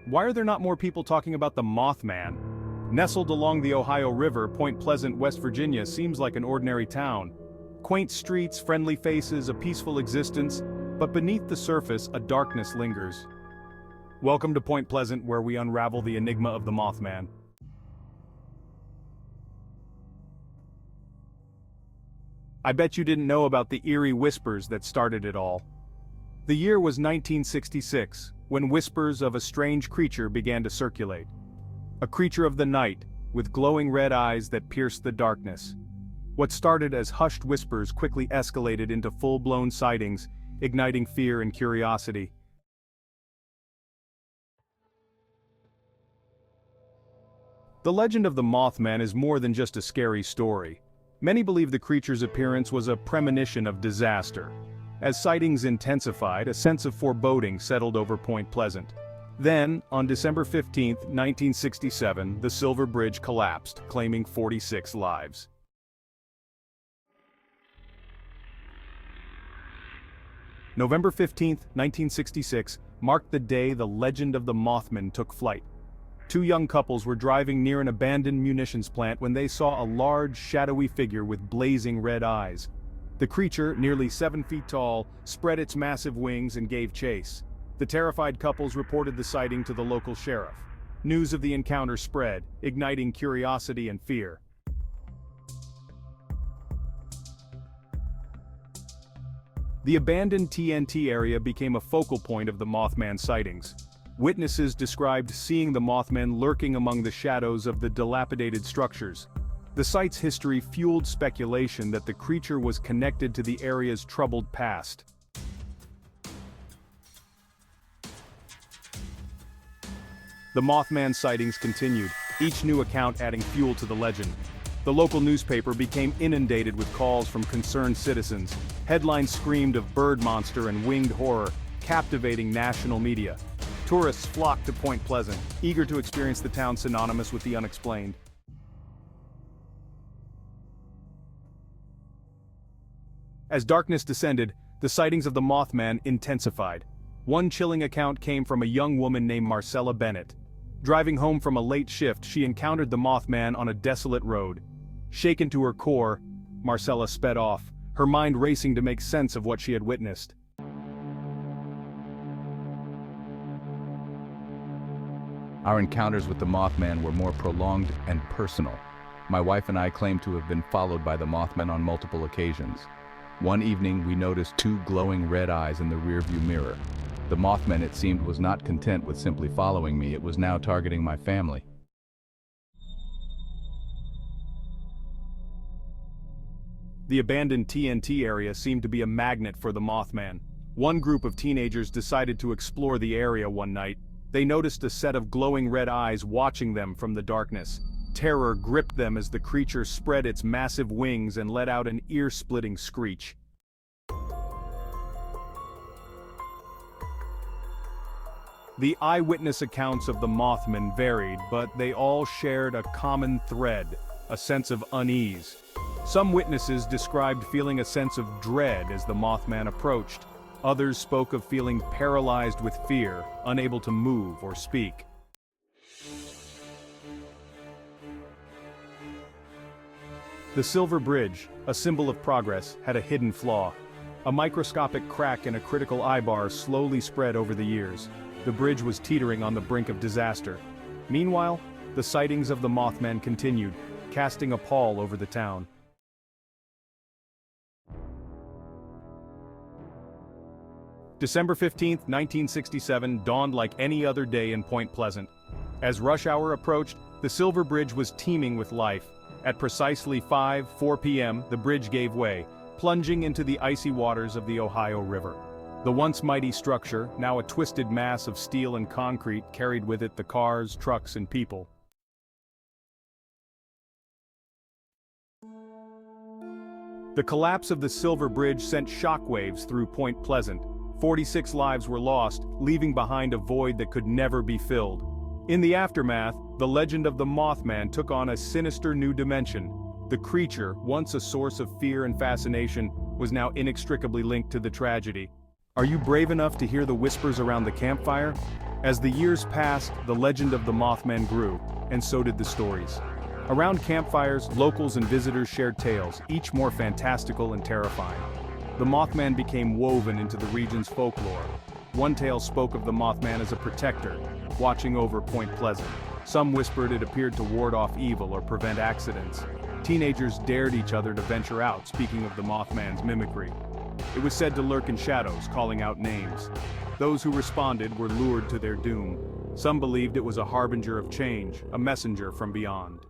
why are there not more people talking about the Mothman? Nestled along the Ohio River, Point Pleasant, West Virginia seems like an ordinary town. Quaint streets, friendly faces, a peaceful existence, but beneath the surface, a darkness lingers. Welcome to Point Pleasant, where we unravel the enigma of the Mothman. I bet you didn't know about the eerie whispers that started it all. The year was 1966, when whispers of a strange creature began to circulate. A creature of the night, with glowing red eyes that pierced the darkness. What started as hushed whispers quickly escalated into full-blown sightings, igniting fear and curiosity. The legend of the Mothman is more than just a scary story. Many believe the creature's appearance was a premonition of disaster. As sightings intensified, a sense of foreboding settled over Point Pleasant. Then, on December 15, 1967, the Silver Bridge collapsed, claiming 46 lives. November 15, 1966, marked the day the legend of the Mothman took flight. Two young couples were driving near an abandoned munitions plant when they saw a large, shadowy figure with blazing red eyes. The creature, nearly 7 feet tall, spread its massive wings and gave chase. The terrified couples reported the sighting to the local sheriff. News of the encounter spread, igniting curiosity and fear. The abandoned TNT area became a focal point of the Mothman sightings. Witnesses described seeing the Mothman lurking among the shadows of the dilapidated structures. The site's history fueled speculation that the creature was connected to the area's troubled past. The Mothman sightings continued, each new account adding fuel to the legend. The local newspaper became inundated with calls from concerned citizens. Headlines screamed of bird monster and winged horror, captivating national media. Tourists flocked to Point Pleasant, eager to experience the town synonymous with the unexplained. As darkness descended, the sightings of the Mothman intensified. One chilling account came from a young woman named Marcella Bennett. Driving home from a late shift, she encountered the Mothman on a desolate road. Shaken to her core, Marcella sped off, her mind racing to make sense of what she had witnessed. Our encounters with the Mothman were more prolonged and personal. My wife and I claim to have been followed by the Mothman on multiple occasions. One evening, we noticed two glowing red eyes in the rearview mirror. The Mothman, it seemed, was not content with simply following me, it was now targeting my family. The abandoned TNT area seemed to be a magnet for the Mothman. One group of teenagers decided to explore the area one night. They noticed a set of glowing red eyes watching them from the darkness. Terror gripped them as the creature spread its massive wings and let out an ear-splitting screech. The eyewitness accounts of the Mothman varied, but they all shared a common thread, a sense of unease. Some witnesses described feeling a sense of dread as the Mothman approached. Others spoke of feeling paralyzed with fear, unable to move or speak. The Silver Bridge, a symbol of progress, had a hidden flaw. A microscopic crack in a critical eyebar slowly spread over the years. The bridge was teetering on the brink of disaster. Meanwhile, the sightings of the Mothman continued, casting a pall over the town. December 15, 1967 dawned like any other day in Point Pleasant. As rush hour approached, the Silver Bridge was teeming with life. At precisely 4 p.m., the bridge gave way, plunging into the icy waters of the Ohio River. The once mighty structure, now a twisted mass of steel and concrete, carried with it the cars, trucks, and people. The collapse of the Silver Bridge sent shockwaves through Point Pleasant. 46 lives were lost, leaving behind a void that could never be filled. In the aftermath, the legend of the Mothman took on a sinister new dimension. The creature, once a source of fear and fascination, was now inextricably linked to the tragedy. Are you brave enough to hear the whispers around the campfire? As the years passed, the legend of the Mothman grew, and so did the stories. Around campfires, locals and visitors shared tales, each more fantastical and terrifying. The Mothman became woven into the region's folklore. One tale spoke of the Mothman as a protector, watching over Point Pleasant. Some whispered it appeared to ward off evil or prevent accidents. Teenagers dared each other to venture out, speaking of the Mothman's mimicry. It was said to lurk in shadows, calling out names. Those who responded were lured to their doom. Some believed it was a harbinger of change, a messenger from beyond.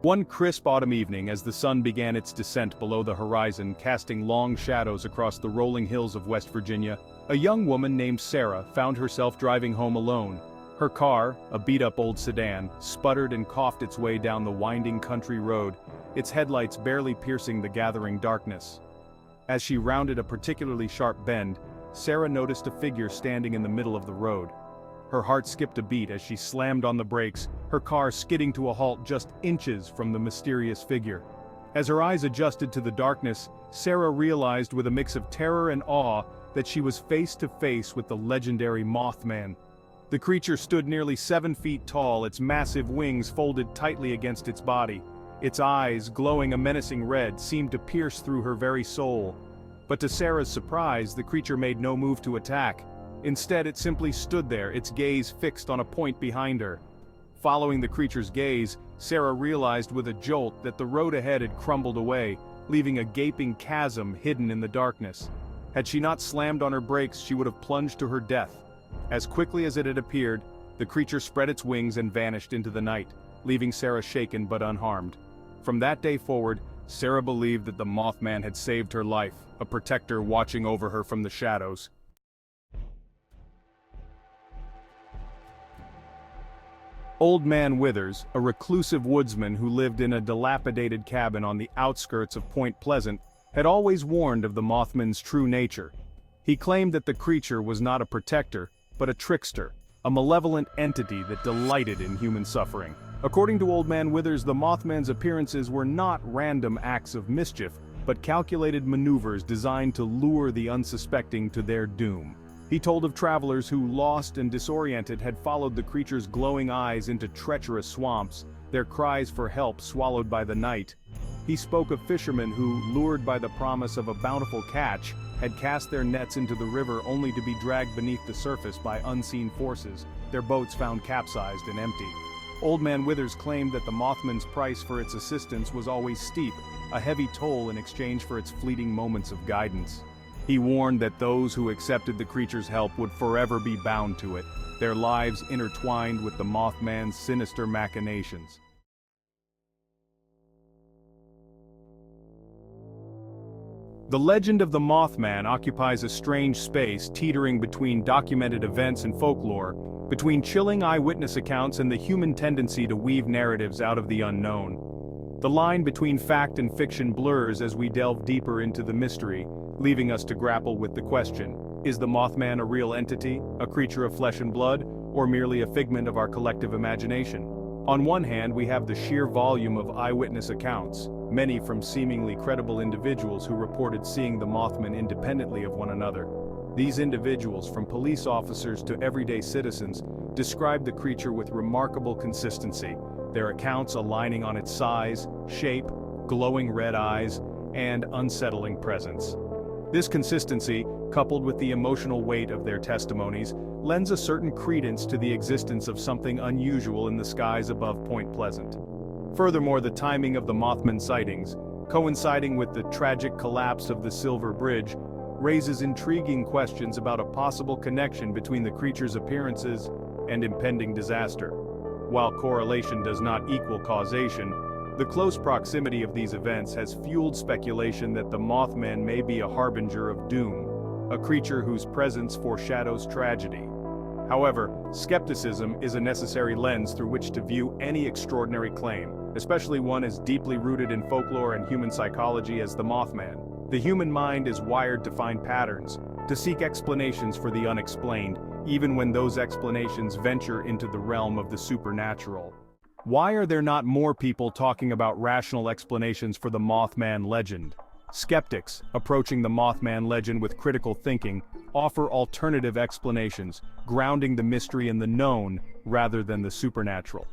One crisp autumn evening, as the sun began its descent below the horizon, casting long shadows across the rolling hills of West Virginia, a young woman named Sarah found herself driving home alone. Her car, a beat-up old sedan, sputtered and coughed its way down the winding country road, its headlights barely piercing the gathering darkness. As she rounded a particularly sharp bend, Sarah noticed a figure standing in the middle of the road. Her heart skipped a beat as she slammed on the brakes, her car skidding to a halt just inches from the mysterious figure. As her eyes adjusted to the darkness, Sarah realized with a mix of terror and awe that she was face to face with the legendary Mothman. The creature stood nearly 7 feet tall, its massive wings folded tightly against its body. Its eyes, glowing a menacing red, seemed to pierce through her very soul. But to Sarah's surprise, the creature made no move to attack. Instead, it simply stood there, its gaze fixed on a point behind her. Following the creature's gaze, Sarah realized with a jolt that the road ahead had crumbled away, leaving a gaping chasm hidden in the darkness. Had she not slammed on her brakes, she would have plunged to her death. As quickly as it had appeared, the creature spread its wings and vanished into the night, leaving Sarah shaken but unharmed. From that day forward, Sarah believed that the Mothman had saved her life, a protector watching over her from the shadows. Old Man Withers, a reclusive woodsman who lived in a dilapidated cabin on the outskirts of Point Pleasant, had always warned of the Mothman's true nature. He claimed that the creature was not a protector, but a trickster, a malevolent entity that delighted in human suffering. According to Old Man Withers, the Mothman's appearances were not random acts of mischief, but calculated maneuvers designed to lure the unsuspecting to their doom. He told of travelers who, lost and disoriented, had followed the creature's glowing eyes into treacherous swamps, their cries for help swallowed by the night. He spoke of fishermen who, lured by the promise of a bountiful catch, had cast their nets into the river only to be dragged beneath the surface by unseen forces, their boats found capsized and empty. Old Man Withers claimed that the Mothman's price for its assistance was always steep, a heavy toll in exchange for its fleeting moments of guidance. He warned that those who accepted the creature's help would forever be bound to it, their lives intertwined with the Mothman's sinister machinations. The legend of the Mothman occupies a strange space teetering between documented events and folklore, between chilling eyewitness accounts and the human tendency to weave narratives out of the unknown. The line between fact and fiction blurs as we delve deeper into the mystery, leaving us to grapple with the question: is the Mothman a real entity, a creature of flesh and blood, or merely a figment of our collective imagination? On one hand, we have the sheer volume of eyewitness accounts, many from seemingly credible individuals who reported seeing the Mothman independently of one another. These individuals, from police officers to everyday citizens, describe the creature with remarkable consistency, their accounts aligning on its size, shape, glowing red eyes, and unsettling presence. This consistency, coupled with the emotional weight of their testimonies, lends a certain credence to the existence of something unusual in the skies above Point Pleasant. Furthermore, the timing of the Mothman sightings, coinciding with the tragic collapse of the Silver Bridge, raises intriguing questions about a possible connection between the creature's appearances and impending disaster. While correlation does not equal causation, the close proximity of these events has fueled speculation that the Mothman may be a harbinger of doom, a creature whose presence foreshadows tragedy. However, skepticism is a necessary lens through which to view any extraordinary claim, especially one as deeply rooted in folklore and human psychology as the Mothman. The human mind is wired to find patterns, to seek explanations for the unexplained, even when those explanations venture into the realm of the supernatural. Why are there not more people talking about rational explanations for the Mothman legend? Skeptics, approaching the Mothman legend with critical thinking, offer alternative explanations, grounding the mystery in the known rather than the supernatural.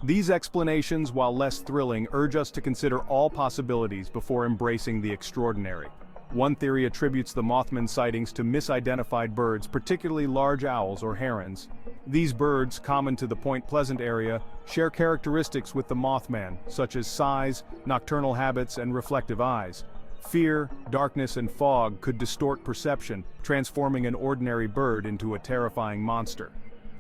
These explanations, while less thrilling, urge us to consider all possibilities before embracing the extraordinary. One theory attributes the Mothman sightings to misidentified birds, particularly large owls or herons. These birds, common to the Point Pleasant area, share characteristics with the Mothman, such as size, nocturnal habits, and reflective eyes. Fear, darkness, and fog could distort perception, transforming an ordinary bird into a terrifying monster.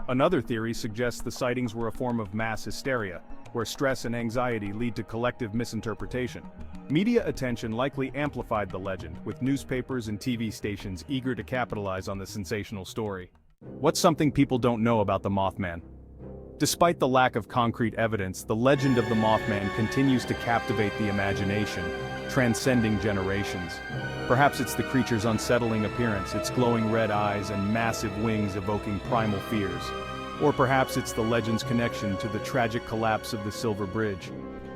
Another theory suggests the sightings were a form of mass hysteria, where stress and anxiety lead to collective misinterpretation. Media attention likely amplified the legend, with newspapers and TV stations eager to capitalize on the sensational story. What's something people don't know about the Mothman? Despite the lack of concrete evidence, the legend of the Mothman continues to captivate the imagination, transcending generations. Perhaps it's the creature's unsettling appearance, its glowing red eyes and massive wings evoking primal fears. Or perhaps it's the legend's connection to the tragic collapse of the Silver Bridge.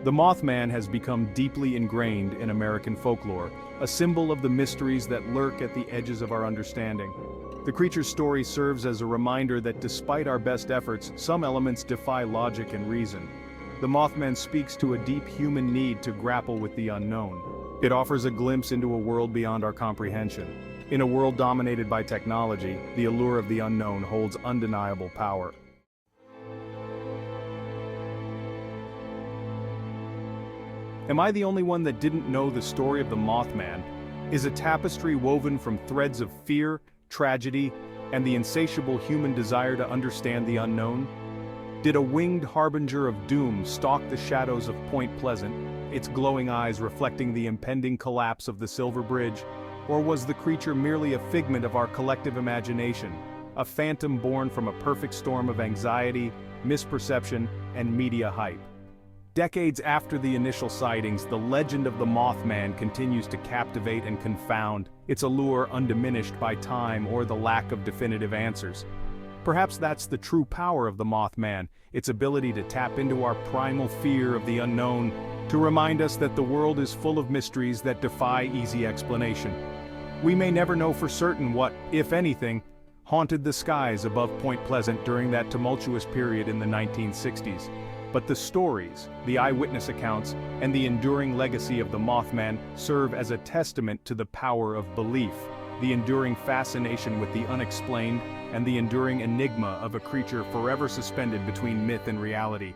The Mothman has become deeply ingrained in American folklore, a symbol of the mysteries that lurk at the edges of our understanding. The creature's story serves as a reminder that despite our best efforts, some elements defy logic and reason. The Mothman speaks to a deep human need to grapple with the unknown. It offers a glimpse into a world beyond our comprehension. In a world dominated by technology, the allure of the unknown holds undeniable power. Am I the only one that didn't know the story of the Mothman is a tapestry woven from threads of fear, tragedy, and the insatiable human desire to understand the unknown? Did a winged harbinger of doom stalk the shadows of Point Pleasant, its glowing eyes reflecting the impending collapse of the Silver Bridge? Or was the creature merely a figment of our collective imagination, a phantom born from a perfect storm of anxiety, misperception, and media hype? Decades after the initial sightings, the legend of the Mothman continues to captivate and confound, its allure undiminished by time or the lack of definitive answers. Perhaps that's the true power of the Mothman, its ability to tap into our primal fear of the unknown, to remind us that the world is full of mysteries that defy easy explanation. We may never know for certain what, if anything, haunted the skies above Point Pleasant during that tumultuous period in the 1960s. But the stories, the eyewitness accounts, and the enduring legacy of the Mothman serve as a testament to the power of belief, the enduring fascination with the unexplained, and the enduring enigma of a creature forever suspended between myth and reality.